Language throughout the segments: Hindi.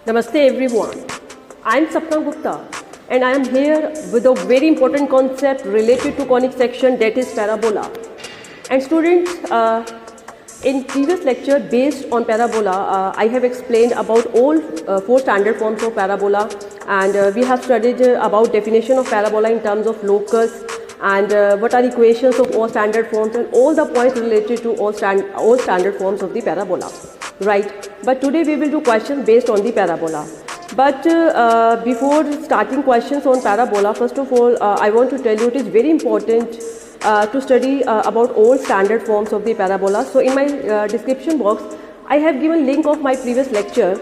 Namaste everyone. I am Sapna Gupta and I am here with a very important concept related to conic section, that is parabola. And students, in previous lecture based on parabola, I have explained about all four standard forms of parabola, and we have studied about definition of parabola in terms of locus and what are the equations of all standard forms and all the points related to all standard forms of the parabola, right? But today we will do questions based on the parabola. But before starting questions on parabola, first of all, I want to tell you it is very important to study about all standard forms of the parabola. So in my description box, I have given link of my previous lecture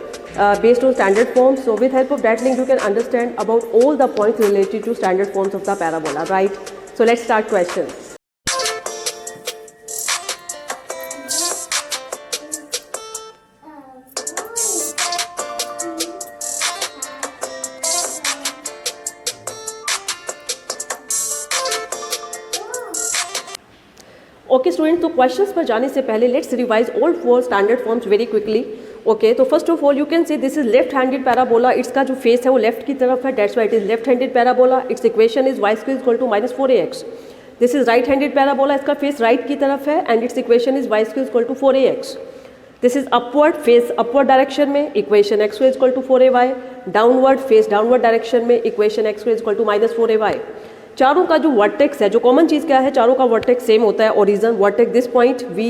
based on standard forms. So with help of that link, you can understand about all the points related to standard forms of the parabola, right? So let's start questions. Okay student, तो क्वेश्चंस पर जाने से पहले let's revise all four standard forms very quickly. Okay, तो first of all you can say this is left handed parabola. इसका जो फेस है वो लेफ्ट की तरफ है, that's why it is left handed parabola. It's equation is y square equal to -4ax. This is right handed parabola. इसका फेस राइट की तरफ है and it's equation is y square equal to 4ax. This is upward, face upward direction में, equation x square equal to 4ay. Downward, face downward direction में, equation x square equal to -4ay. चारों का जो वर्टेक्स है, जो कॉमन चीज़ क्या है, चारों का वर्टेक्स सेम होता है. Origin vertex this point v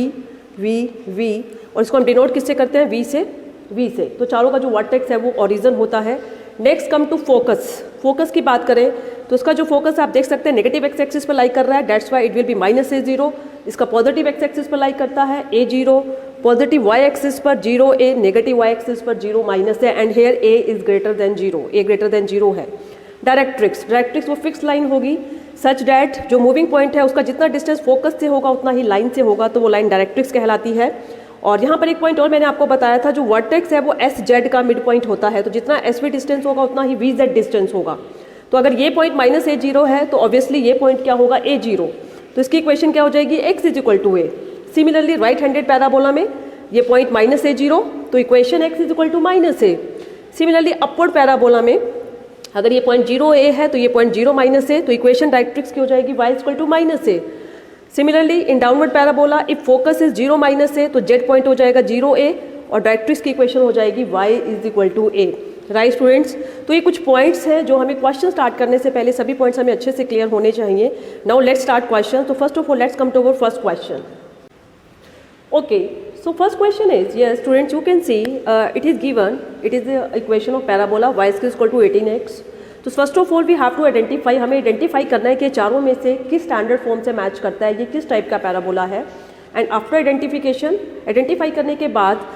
v v, और इसको हम डिनोट किससे करते हैं, v से. तो चारों का जो वर्टेक्स है वो ओरिजिन होता है. Next come to focus. Focus की बात करें तो इसका जो फोकस आप देख सकते हैं नेगेटिव एक्स एक्सिस पर लाई कर रहा है, that's why it will B -a0. इसका पॉजिटिव एक्स एक्सिस पर लाई करता है a0, पॉजिटिव y एक्सिस पर 0a, नेगेटिव y एक्सिस पर 0 माइनस है, and here a is greater than 0, a greater than 0 है. डायरेक्ट्रिक्स वो फिक्स लाइन होगी सच डैट जो मूविंग पॉइंट है उसका जितना डिस्टेंस फोकस से होगा उतना ही लाइन से होगा, तो वो लाइन डायरेक्ट्रिक्स कहलाती है. और यहाँ पर एक पॉइंट और मैंने आपको बताया था, जो वर्टेक्स है वो एस जेड का मिड पॉइंट होता है, तो जितना एस वी डिस्टेंस होगा उतना ही वी जेड डिस्टेंस होगा. तो अगर ये पॉइंट -a0 है तो ऑब्वियसली ये पॉइंट क्या होगा, a0. तो इसकी इक्वेशन क्या हो जाएगी, x is equal to a. Similarly right handed parabola में ये पॉइंट -a0, तो equation x is equal to -a. Similarly upward parabola में अगर ये पॉइंट 0a है तो ये पॉइंट 0 -a, तो इक्वेशन डायरेक्ट्रिक्स की हो जाएगी y equal to -a. Similarly in downward parabola if focus is 0 -a तो जेड पॉइंट हो जाएगा 0a और डायरेक्ट्रिक्स की इक्वेशन हो जाएगी y is equal to a. Right students, तो ये कुछ पॉइंट्स हैं जो हमें क्वेश्चन स्टार्ट करने से पहले सभी पॉइंट्स हमें अच्छे से क्लियर होने चाहिए. Now let's start question. तो first of all let's come to our first question. Okay, so first question is, yes students, you can see it is given, it is the equation of parabola y is equal to 18x. तो first of all we have to identify, हमें आइडेंटिफाई करना है कि चारों में से किस स्टैंडर्ड फॉर्म से मैच करता है, ये किस टाइप का पैराबोला है. एंड आफ्टर आइडेंटिफिकेशन, आइडेंटिफाई करने के बाद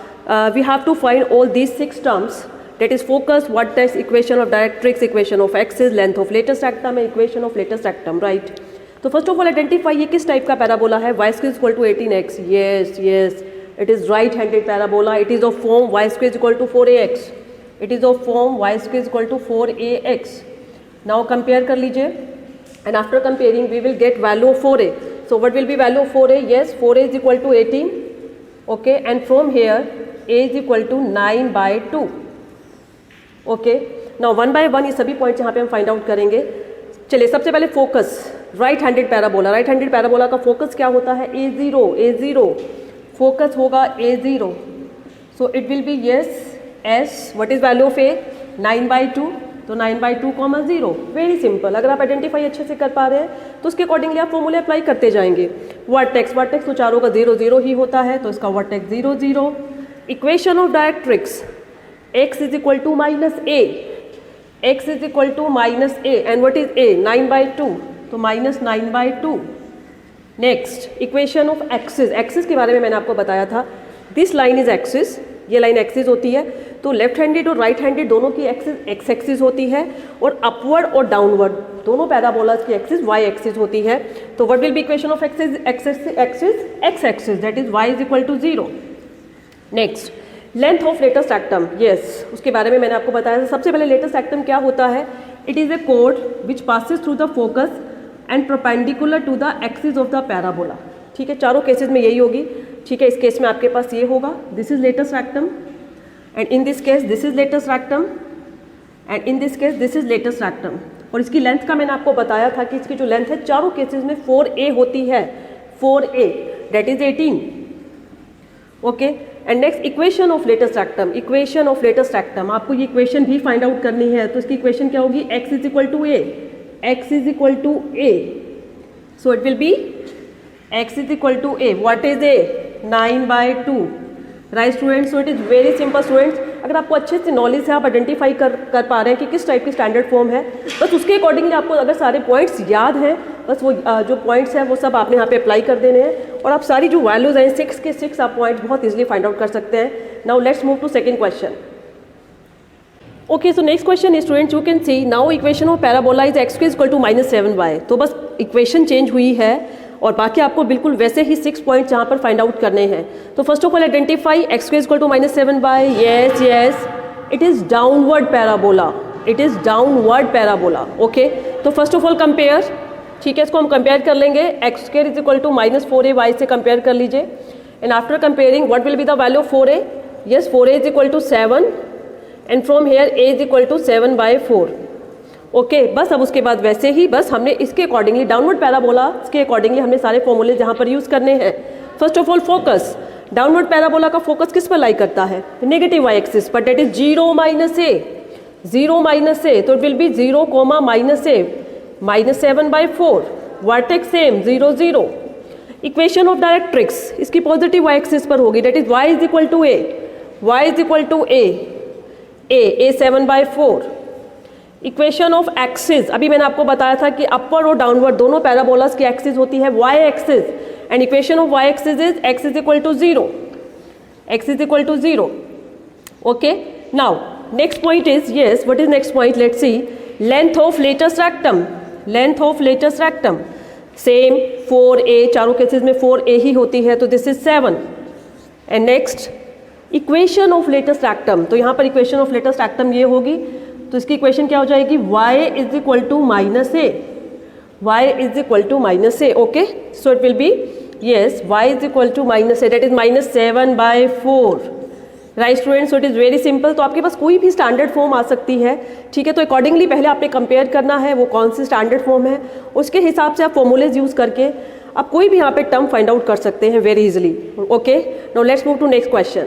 we have to find all these 6 terms, that is focus, vertex, equation of directrix, equation of axis, length of latest rectum, equation of latest rectum, right. तो फर्स्ट ऑफ ऑल आइडेंटिफाई ये किस टाइप का पैराबोला है, y square equal to 18x. Yes, it is right handed parabola. It is of form y square is equal to 4ax. It is of form y square is equal to 4ax. Now compare कर लीजिए, and after comparing we will get value of 4a. So what will be value of 4a? Yes, 4a is equal to 18. Okay, and from here a is equal to 9/2. Okay, now 1/1 ये सभी पॉइंट्स यहाँ पे हम फाइंड आउट करेंगे. चलिए सबसे पहले focus, right handed parabola. Right handed parabola का फोकस क्या होता है, a0. फोकस होगा a0. So it will be yes s. What is value of a, 9/2. तो 9/2, 0. Very simple. अगर आप आइडेंटिफाई अच्छे से कर पा रहे हैं तो उसके अकॉर्डिंगली आप फॉर्मूले अप्लाई करते जाएंगे. वर्टेक्स तो चारों का 0 ही होता है, तो इसका vertex 0. Equation of directrix x is equal to -a. x is equal to -a and what is a, 9/2, तो -9/2. Next equation of axis. Axis के बारे में मैंने आपको बताया था, दिस लाइन इज एक्सिस, ये लाइन एक्सिस होती है. तो लेफ्ट हैंडेड और राइट हैंडेड दोनों की एक्सिस एक्स एक्सिस होती है, और अपवर्ड और डाउनवर्ड दोनों पैराबोलास की एक्सिस वाई एक्सिस होती है. तो what will be equation of axis x axis, that is y is equal to 0. Next length of latest rectum. Yes, उसके बारे में मैंने आपको बताया था. सबसे पहले लेटेस्ट रेक्टम क्या होता है, इट इज ए कोड which passes through the focus and perpendicular to the axis of the parabola. ठीक है, चारों केसेस में यही होगी. ठीक है, इस केस में आपके पास ये होगा, this is latus rectum, and in this case this is latest rectum, and in this case this is latest rectum. और इसकी लेंथ का मैंने आपको बताया था कि इसकी जो लेंथ है चारों केसेस में 4a होती है, 4a that is 18। Okay, and next equation of latest rectum, equation of latus rectum, आपको ये इक्वेशन भी फाइंड आउट करनी है। तो इसकी इक्वेशन क्या होगी, x is equal to a, x is equal to a, so it will be x is equal to a, what is a, 9/2, right students. So it is very simple students. अगर आपको अच्छे से नॉलेज है, आप आइडेंटिफाई कर पा रहे हैं कि किस टाइप की स्टैंडर्ड फॉर्म है, बस उसके अकॉर्डिंगली आपको अगर सारे पॉइंट्स याद हैं, बस वो जो पॉइंट्स हैं वो सब आपने यहाँ पे अप्लाई कर देने हैं और आप सारी जो वैल्यूज हैं 6 के 6 आप पॉइंट बहुत इजीली फाइंड आउट कर सकते हैं। Now let's move to second question. Okay, so next question is students, you can see now equation of parabola is x square equal to -7y। तो बस इक्वेशन चेंज हुई है और बाकी आपको बिल्कुल वैसे ही 6 पॉइंट्स यहाँ पर फाइंड आउट करने हैं। तो first of all identify x square equal to -7y, yes yes, it is downward parabola, it is downward parabola. Okay, तो फर्स्ट ऑफ ऑल कंपेयर, ठीक है, इसको हम कंपेयर कर लेंगे, x square is equal to -4ay से कंपेयर कर लीजिए, and after comparing what will be the value of 4a, yes 4a is equal to 7 and from here a is equal to 7/4। Okay, बस अब उसके बाद वैसे ही बस हमने इसके अकॉर्डिंगली डाउनवर्ड पैराबोला के अकॉर्डिंगली हमने सारे फॉर्मूले जहाँ पर यूज़ करने हैं। First of all focus, downward parabola का फोकस किस पर लाई करता है, नेगेटिव वाई एक्सिस पर, डेट इज 0 - a, 0 - a, तो it will B 0, -a, -7/4, vertex same 0 0। Equation of directrix इसकी पॉजिटिव वाई एक्सिस पर होगी, date is y is equal to a, y is equal to a 7/4। Equation of axis, अभी मैंने आपको बताया था कि अपर और डाउनवर्ड दोनों पैराबोलास की एक्सिस होती है y axis, and equation of y axis is x is equal to 0, x is equal to 0। Okay, now next point is, yes what is next point, let's see length of latest rectum, length of latest rectum same 4a, चारों केसेस में 4a ही होती है, तो this is 7। And next equation of latest rectum, तो यहाँ पर इक्वेशन ऑफ लेटेस्ट रेक्टम ये होगी, तो इसकी इक्वेशन क्या हो जाएगी, y is equal to -a, y is equal to -a। Okay, so it will be yes y is equal to -a, that is -7/4, right students. So it is very simple. तो आपके पास कोई भी स्टैंडर्ड फॉर्म आ सकती है, ठीक है, तो अकॉर्डिंगली पहले आपने कंपेयर करना है वो कौन सी स्टैंडर्ड फॉर्म है, उसके हिसाब से आप फॉर्मूलेज यूज़ करके आप कोई भी यहाँ पे टर्म फाइंड आउट कर सकते हैं very easily. Okay, now let's move to next question.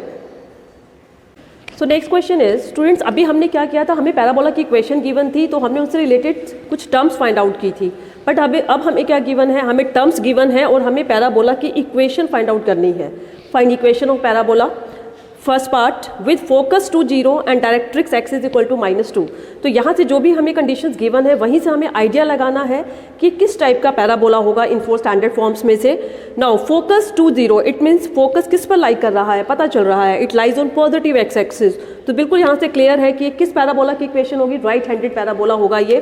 So next question is students, अभी हमने क्या किया था, हमें पैराबोला की इक्वेशन गिवन थी, तो हमने उनसे रिलेटेड कुछ टर्म्स फाइंड आउट की थी, बट अब हमें क्या गिवन है, हमें टर्म्स गिवन है और हमें पैराबोला की इक्वेशन फाइंड आउट करनी है। Find equation of parabola, first part with focus two 0 and directrix x is equal to -2। तो यहाँ से जो भी हमें कंडीशंस गिवन है वहीं से हमें आइडिया लगाना है कि किस टाइप का पैराबोला होगा इन 4 स्टैंडर्ड फॉर्म्स में से। Now focus two 0, it means focus किस पर लाई कर रहा है, पता चल रहा है, it lies on positive x axis. तो बिल्कुल यहाँ से क्लियर है कि ये किस पैराबोला की इक्वेशन होगी, राइट हैंडेड पैराबोला होगा ये।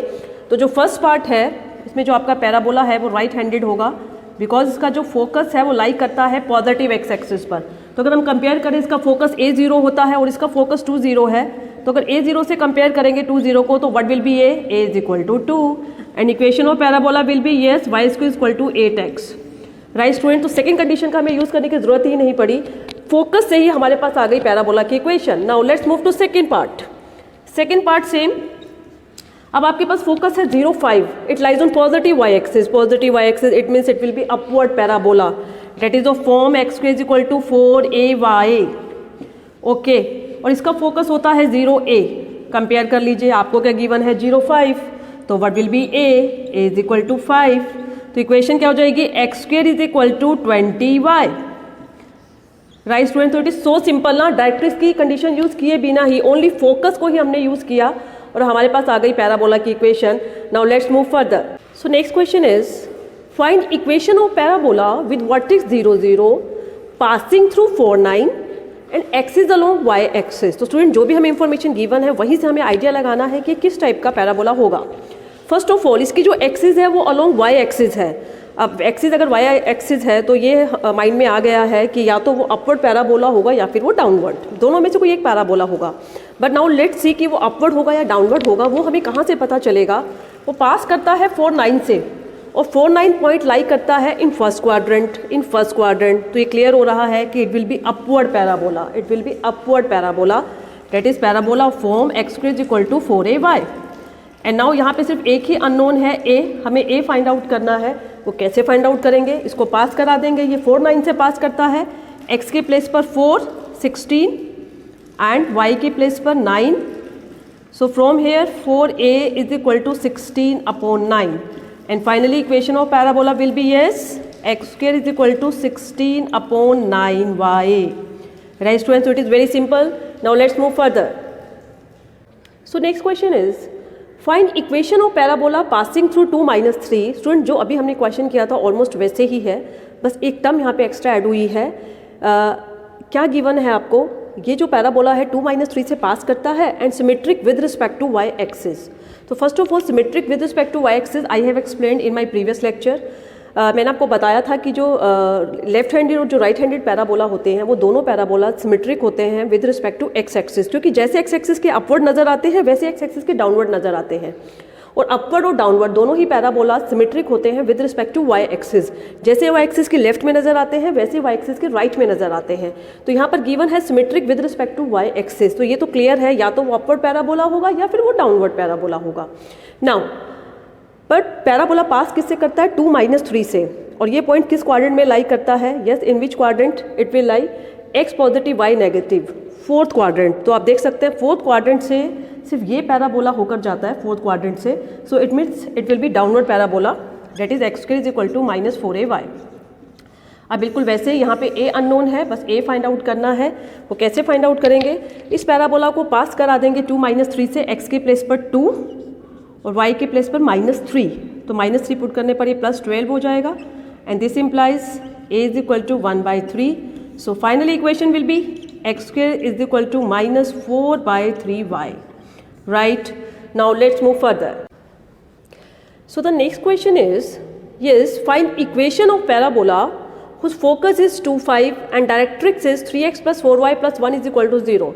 तो जो फर्स्ट पार्ट है इसमें जो आपका पैराबोला है वो राइट हैंडेड होगा, बिकॉज इसका जो फोकस है वो लाई करता है पॉजिटिव x एक्सिस पर। तो अगर हम कंपेयर करें, इसका फोकस a0 होता है और इसका फोकस 2 0 है, तो अगर a0 से कंपेयर करेंगे 2 0 को, तो what will be a is equal to 2 and equation of parabola will be yes y square equal to 8x, right student. तो सेकंड कंडीशन का हमें यूज करने की जरूरत ही नहीं पड़ी, फोकस से ही हमारे पास आ गई पैराबोला की equation. Now let's move to second part. Second part same, अब आपके पास फोकस है 0 5, it lies on positive y axis, positive y axis, it means it will be upward parabola, that is of form x square is equal to 4ay। Okay, और इसका फोकस होता है 0a, कंपेयर कर लीजिए, आपको क्या गिवन है 0 5, तो what will be a is equal to 5। तो इक्वेशन क्या हो जाएगी, x square is equal to 20y, right student. तो इट इज सो सिंपल ना, डायरेक्ट्रिक्स की कंडीशन यूज किए बिना ही ओनली फोकस को ही हमने यूज किया और हमारे पास आ गई पैराबोला की equation. Now let's move further. So next question is find equation of parabola with vertex 0 0 passing through 4 9 and axis along y axis. तो स्टूडेंट जो भी हमें इंफॉर्मेशन गिवन है वहीं से हमें आइडिया लगाना है कि किस टाइप का पैराबोला होगा। फर्स्ट ऑफ ऑल इसकी जो एक्सिस है वो अलोंग y एक्सिस है। अब एक्सिस अगर y एक्सिस है तो ये माइंड में आ गया है कि या तो वो अपवर्ड पैराबोला होगा या फिर वो डाउनवर्ड, दोनों में से कोई एक पैराबोला होगा। बट नाउ लेट्स सी कि वो अपवर्ड होगा या डाउनवर्ड होगा, वो हमें कहाँ से पता चलेगा। वो पास करता है 4 9 से और 4 9 पॉइंट लाई करता है इन फर्स्ट क्वाड्रेंट, तो ये क्लियर हो रहा है कि it will be upward parabola, it will be upward parabola. That is parabola form x square is equal to 4ay। And now यहाँ पे सिर्फ एक ही अननोन है a, हमें a फाइंड आउट करना है। वो कैसे फाइंड आउट करेंगे, इसको पास करा देंगे, ये 4 9 से पास करता है, x के प्लेस पर 4 16 एंड y के प्लेस पर 9। So from here 4a is equal to 16 upon 9 and finally equation of parabola will be yes x square is equal to 16 upon 9y। Right students, so it is very simple. Now let's move further. So next question is find equation of parabola passing through 2 - 3। Student जो अभी हमने क्वेश्चन किया था ऑलमोस्ट वैसे ही है, बस एक टर्म यहाँ पे एक्स्ट्रा ऐड हुई है। क्या गिवन है आपको, ये जो पैराबोला है 2 - 3 से पास करता है and symmetric with respect to Y axis. तो first of all symmetric with respect to Y axis I have explained in my previous lecture. मैंने आपको बताया था कि जो लेफ्ट हैंडेड और जो राइट हैंडेड पैराबोला होते हैं वो दोनों पैराबोला सिमेट्रिक होते हैं with respect to x axis, क्योंकि जैसे एक्स एक्सिस के अपवर्ड नजर आते हैं वैसे एक्स एक्सिस के डाउनवर्ड नजर आते हैं। और अपवर्ड और डाउनवर्ड दोनों ही पैराबोला सिमेट्रिक होते हैं with respect to Y axis. जैसे वाई एक्सिस के लेफ्ट में नजर आते हैं वैसे वाई एक्सिस के राइट में नजर आते हैं। तो यहाँ पर गिवन है symmetric with respect to Y axis, तो ये तो क्लियर है, या तो वो अपवर्ड पैराबोला होगा या फिर वो डाउनवर्ड पैराबोला होगा। नाउ बट पैराबोला पास किससे करता है, 2 - 3 से, और ये पॉइंट किस क्वाड्रेंट में लाई करता है, yes in which quadrant it will lie, x positive y negative, 4th quadrant. तो आप देख सकते हैं 4th क्वाड्रेंट से सिर्फ ये पैराबोला होकर जाता है 4th क्वाड्रेंट से। So it means it will be downward parabola, that is x square is equal to -4ay। अब बिल्कुल वैसे यहाँ पे a अननोन है, बस a फाइंड आउट करना है। वो कैसे फाइंड आउट करेंगे, इस पैराबोला को पास करा देंगे 2 - 3 से, x के प्लेस पर 2 और y के प्लेस पर -3। तो -3 पुट करने पर ये +12 हो जाएगा and this implies a is equal to 1/3। So finally equation will be x square is equal to -4/3y। Right, now let's move further. So the next question is yes find equation of parabola whose focus is 2 5 and directrix is 3x + 4y + 1 is equal to 0।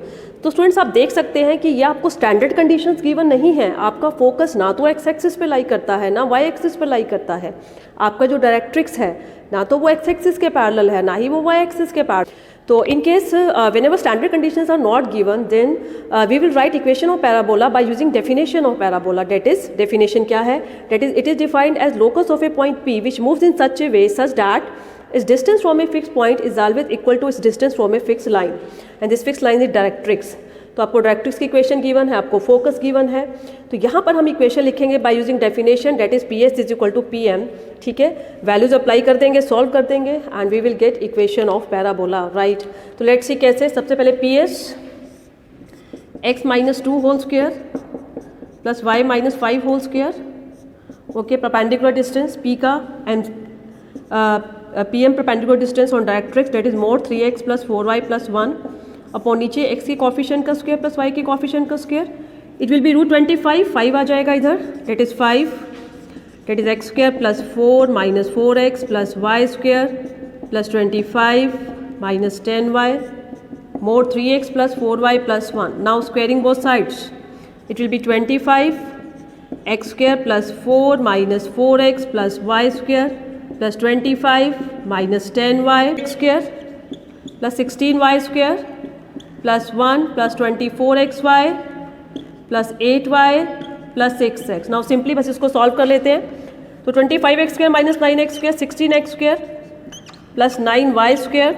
तो स्टूडेंट्स आप देख सकते हैं कि ये आपको स्टैंडर्ड कंडीशंस गिवन नहीं है। आपका फोकस ना तो एक्स एक्सिस पे लाई करता है ना वाई एक्सिस पे लाई करता है। आपका जो डायरेक्ट्रिक्स है ना तो वो एक्स एक्सिस के पैरेलल है ना ही वो वाई एक्सिस के पैरेलल। तो in case whenever standard conditions are not given then we will write equation of parabola by using definition of parabola। that is definition क्या है, that is it is defined as locus of a point P which moves in such a way such that its distance from a fixed point is always equal to its distance from a fixed line and this fixed line is directrix। तो आपको डायरेक्ट्रिक्स की इक्वेशन गिवन है, आपको फोकस गिवन है, तो यहाँ पर हम इक्वेशन लिखेंगे by using definition that is PS is equal to PM। ठीक है, वैल्यूज अप्लाई कर देंगे, सॉल्व कर देंगे and we will get equation of parabola. Right, तो लेट्स सी कैसे। सबसे पहले PS x - 2 whole square plus y - 5 whole square, okay, perpendicular distance P का and PM perpendicular distance on directrix that is mod 3x + 4y + 1 upon नीचे x की कॉफिशिएंट का स्क्वायर प्लस y की कॉफिशिएंट का स्क्वायर। इट विल बी √25, 5 आ जाएगा इधर, that is 5, that is x square plus 4 - 4x plus y square plus 25 - 10y mode 3x + 4y + 1। Now squaring both sides it will be 25 x square plus 4 - 4x plus y square plus 25 - 10y square plus 16y square plus 1 plus 24xy plus 8y plus 6x। Now simply बस इसको सॉल्व कर लेते हैं। तो 25x square minus 9x square 16x square plus 9y square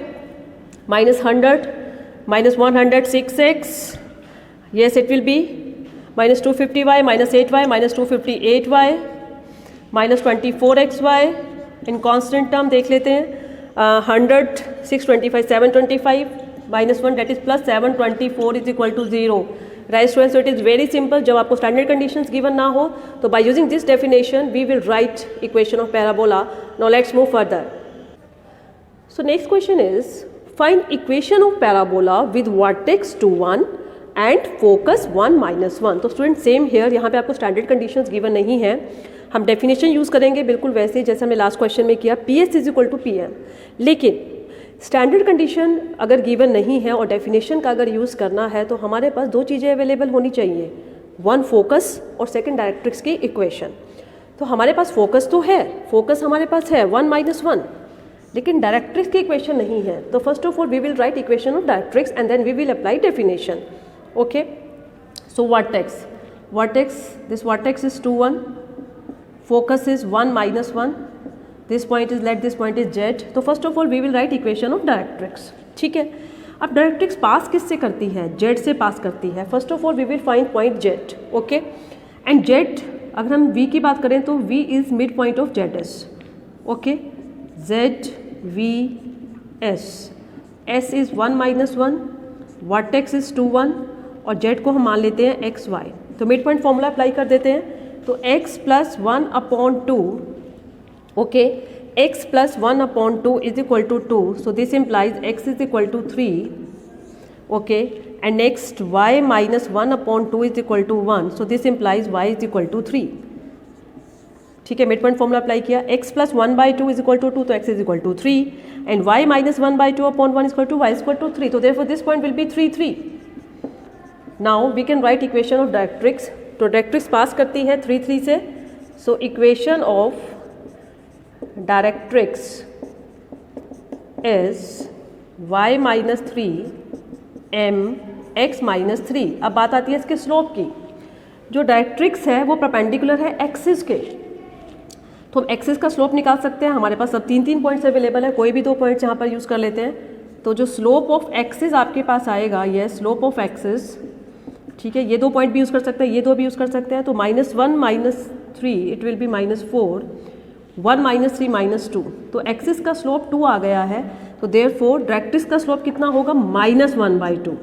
minus 100 minus 106x, yes it will be minus 250y minus 8y minus 258y minus 24xy इन कॉन्स्टेंट टर्म देख लेते हैं। 100 625 725 -1 that is plus 724 is equal to 0। Right students, so it is very simple. जब आपको स्टैंडर्ड कंडीशंस गिवन ना हो तो by using this definition we will write equation of parabola. Now let's move further. So next question is find equation of parabola with vertex 2 1 and focus 1 - 1। तो स्टूडेंट सेम हेयर, यहाँ पे आपको स्टैंडर्ड कंडीशंस गिवन नहीं है, हम डेफिनेशन यूज़ करेंगे बिल्कुल वैसे जैसे हमने लास्ट क्वेश्चन में किया, PS is equal to PM। लेकिन स्टैंडर्ड कंडीशन अगर गिवन नहीं है और डेफिनेशन का अगर यूज़ करना है तो हमारे पास 2 चीज़ें अवेलेबल होनी चाहिए, 1 फोकस और 2 डायरेक्ट्रिक्स की इक्वेशन। तो हमारे पास फोकस तो है, फोकस हमारे पास है 1 - 1, लेकिन डायरेक्ट्रिक्स की इक्वेशन नहीं है। तो first of all we will write equation of directrix and then we will apply definition. Okay, so vertex, this vertex is 2 1, focus is 1 minus 1, this point is let this point is z. तो first of all we will write equation of directrix. ठीक है, अब डायरेक्ट्रिक्स पास किससे करती है? z से पास करती है. First of all we will find point z. Okay, and z अगर हम v की बात करें तो v is mid point of zs. Okay, z v s, s is 1 minus 1, vertex is 2 1 और z को हम मान लेते हैं x y. तो मिड पॉइंट फॉर्मूला अप्लाई कर देते हैं. तो x plus 1 upon 2, okay, x plus 1 upon 2 is equal to 2. So this implies x is equal to 3. Okay, and next y minus 1 upon 2 is equal to 1. So this implies y is equal to 3. ठीक है, मिड पॉइंट फॉर्मूला अप्लाई किया. x plus 1 by 2 is equal to 2, तो x is equal to 3, and y minus 1 by 2 upon 1 is equal to y is equal to 3. तो therefore this point will be 3 3. Now we can write equation of directrix. तो डायरेक्ट्रिक्स पास करती है 3 3 से. So equation of directrix is y minus 3 m x minus 3. अब बात आती है इसके स्लोप की. जो डायरेक्ट्रिक्स है वो परपेंडिकुलर है एक्सिस के, तो हम एक्सिस का स्लोप निकाल सकते हैं. हमारे पास अब 3 3 पॉइंट्स अवेलेबल है, कोई भी 2 पॉइंट्स यहाँ पर यूज़ कर लेते हैं. तो जो स्लोप ऑफ एक्सिस आपके पास आएगा, ये स्लोप ऑफ एक्सिस. ठीक है, ये 2 पॉइंट भी यूज़ कर सकते हैं, ये 2 भी यूज़ कर सकते हैं. तो -1 minus 3 it will B -4, 1 minus 3 minus 2. तो एक्सिस का स्लोप 2 आ गया है. तो देयरफॉर डायरेक्ट्रिक्स का स्लोप कितना होगा? -1 बाई 2.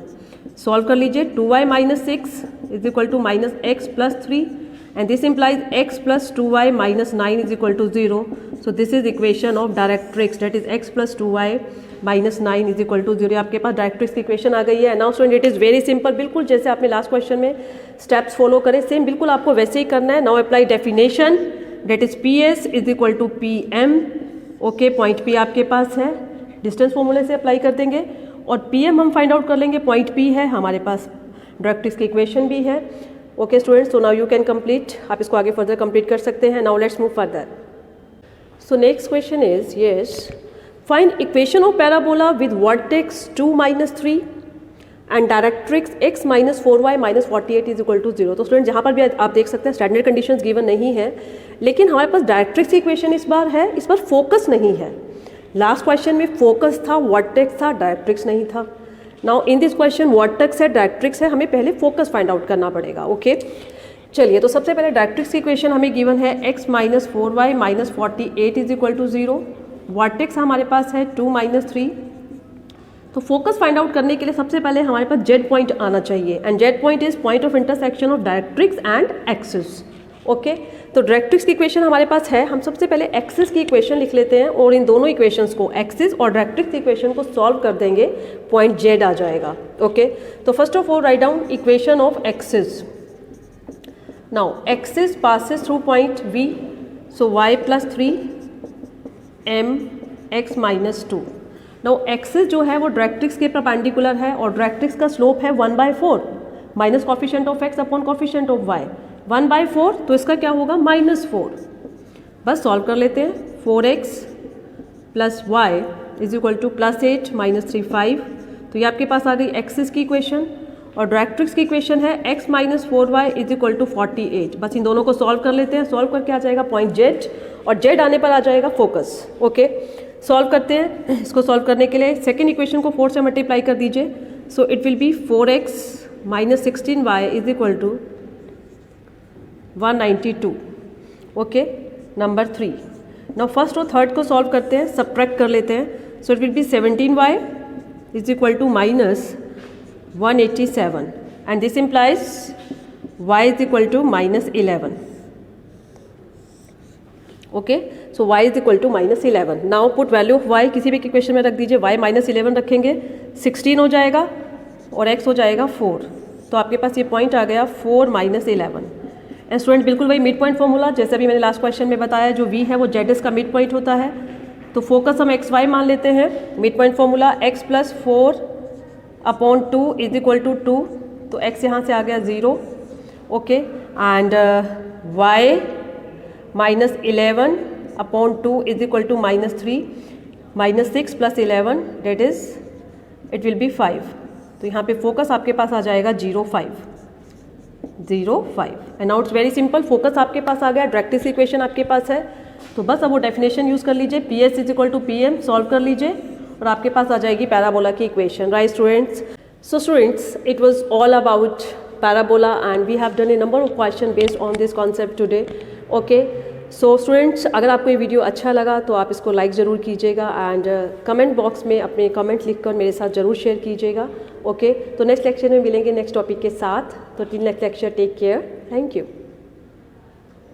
सॉल्व कर लीजिए. 2y minus 6 is equal to minus x plus 3, and this implies x plus 2y minus 9 is equal to 0. So this is equation of directrix, that is x plus 2y minus 9 is equal to 0. आपके पास डायरेक्ट्रिक्स की इक्वेशन आ गई है. Now student, it is very simple. बिल्कुल जैसे आपने लास्ट क्वेश्चन में स्टेप्स फॉलो करें, सेम बिल्कुल आपको वैसे ही करना है. Now apply definition, that is PS is equal to PM. Okay, point P आपके पास है, डिस्टेंस फॉर्मूले से अप्लाई कर देंगे, और PM हम फाइंड आउट कर लेंगे. पॉइंट P है, हमारे पास डायरेक्ट्रिक्स की इक्वेशन भी है. Okay students, so now you can complete. आप इसको आगे फर्दर कंप्लीट कर सकते हैं. Now let's move further. So next question is, yes, find equation of parabola with vertex 2 minus 3 and directrix x minus 4y minus 48 is equal to 0. तो स्टूडेंट जहाँ पर भी आप देख सकते हैं स्टैंडर्ड कंडीशंस गिवन नहीं है, लेकिन हमारे पास डायरेक्ट्रिक्स की इक्वेशन इस बार है. इस बार फोकस नहीं है. लास्ट क्वेश्चन में फोकस था, वर्टेक्स था, डायरेक्ट्रिक्स नहीं था. Now in this question vertex है, डायरेक्ट्रिक्स है, हमें पहले फोकस फाइंड आउट करना पड़ेगा. ओके, चलिए. तो सबसे पहले डायरेक्ट्रिक्स की इक्वेशन हमें गिवन है x minus 4y minus 48 is equal to 0. Vertex हमारे पास है 2 माइनस 3. तो फोकस फाइंड आउट करने के लिए सबसे पहले हमारे पास जेड पॉइंट आना चाहिए, and Z point is point of intersection of directrix and axis. Okay, तो डायरेक्ट्रिक्स की इक्वेशन हमारे पास है. हम सबसे पहले एक्सिस की इक्वेशन लिख लेते हैं, और इन दोनों इक्वेशंस को, एक्सिस और डायरेक्ट्रिक्स की इक्वेशन को सॉल्व कर देंगे, पॉइंट जेड आ जाएगा. ओके, तो first of all write down equation of axis. Now axis passes through point V, so y plus 3 m x minus 2. Now axis जो है वो डायरेक्ट्रिक्स के परपेंडिकुलर है, और डायरेक्ट्रिक्स का स्लोप है 1/4 minus coefficient of x upon coefficient of y. 1/4, तो इसका क्या होगा? -4. बस सॉल्व कर लेते हैं. 4x plus y is equal two plus 8 minus 3 5. तो ये आपके पास आ गई एक्सिस की इक्वेशन, और डायरेक्ट्रिक्स की इक्वेशन है x minus 4y is equal to 48. बस इन दोनों को सॉल्व कर लेते हैं. सॉल्व करके आ जाएगा पॉइंट जेड, और जेड आने पर आ जाएगा फोकस. ओके, सॉल्व करते हैं. इसको सॉल्व करने के लिए सेकेंड इक्वेशन को 4 से मल्टीप्लाई कर दीजिए. So it will be 4x minus 16y is equal to 192. Okay, number 3. Now first और थर्ड को सॉल्व करते हैं, सब्ट्रैक्ट कर लेते हैं. So it will be 17y is equal to minus 187, and this implies y is equal to minus 11. Okay, so y is equal to minus 11. Now put value of y किसी भी इक्वेशन में रख दीजिए. y माइनस 11 रखेंगे, 16 हो जाएगा, और x हो जाएगा 4. तो आपके पास ये पॉइंट आ गया 4 माइनस 11. एंड स्टूडेंट बिल्कुल वही मिड पॉइंट फॉर्मूला, जैसे अभी मैंने लास्ट क्वेश्चन में बताया, जो v है वो जेड का मिड पॉइंट होता है. तो फोकस हम एक्स वाई मान लेते हैं. Mid point formula x plus 4 upon 2 is equal to 2. तो x यहाँ से आ गया 0. Okay, and y minus 11 upon 2 is equal to minus 3, minus 6 plus 11 that is it will be 5. तो यहाँ पे फोकस आपके पास आ जाएगा 0.5 and now it's very simple, focus आपके पास आ गया, डायरेक्ट्रिक्स इक्वेशन आपके पास है, तो बस अब वो डेफिनेशन यूज़ कर लीजिए, PS = PM सॉल्व कर लीजिए और आपके पास आ जाएगी पैराबोला की equation, right students. So students, it was all about parabola and we have done a number of question based on this concept today. Okay, so students, अगर आपको ये वीडियो अच्छा लगा तो आप इसको लाइक ज़रूर कीजिएगा एंड कमेंट बॉक्स में अपने कमेंट लिखकर मेरे साथ ज़रूर शेयर कीजिएगा। ओके, तो नेक्स्ट लेक्चर में मिलेंगे नेक्स्ट टॉपिक के साथ, तो till next lecture, take care, thank you.